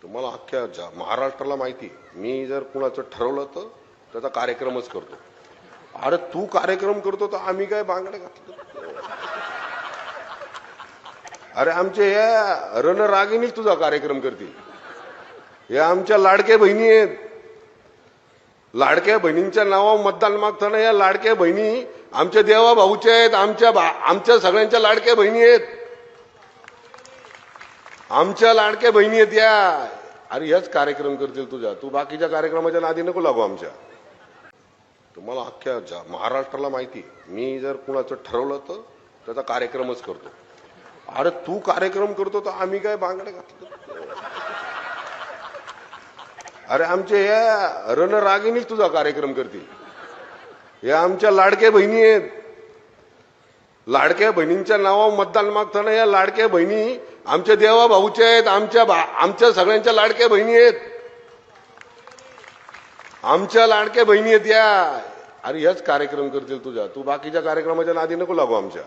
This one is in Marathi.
तुम्हाला अख्ख्या महाराष्ट्राला माहिती आहे, मी जर कुणाचं ठरवलं तर त्याचा कार्यक्रमच करतो. अरे तू कार्यक्रम करतो तर आम्ही काय बांगड्या घातलं? अरे आमचे या रणरागिणीच तुझा कार्यक्रम करतील. या आमच्या लाडक्या बहिणी आहेत. लाडक्या बहिणींच्या नावावर मतदान मागताना या लाडक्या बहिणी आमच्या देवा भाऊच्या आहेत. आमच्या सगळ्यांच्या लाडक्या बहिणी आहेत. आमच्या लाडक्या बहिणी आहेत या. अरे हेच कार्यक्रम करतील तुझ्या. तू बाकीच्या कार्यक्रमाच्या नादी नको लागू आमच्या. तुम्हाला अख्ख्या महाराष्ट्राला माहिती आहे, मी जर कुणाचं ठरवलं तर त्याचा कार्यक्रमच करतो. अरे तू कार्यक्रम करतो तर आम्ही काय बांगड्या घातलं? अरे आमचे या रणरागिणीच तुझा कार्यक्रम करतील. या आमच्या लाडक्या बहिणी आहेत. लाडक्या बहिणींच्या नावावर मतदान मागताना या लाडक्या बहिणी आमच्या देवा भाऊच्या आहेत. आमच्या सगळ्यांच्या लाडक्या बहिणी आहेत. आमच्या लाडक्या बहिणी आहेत या. अरे हेच कार्यक्रम करतील तुझ्या. तू बाकीच्या कार्यक्रमाच्या नादी नको लागू आमच्या.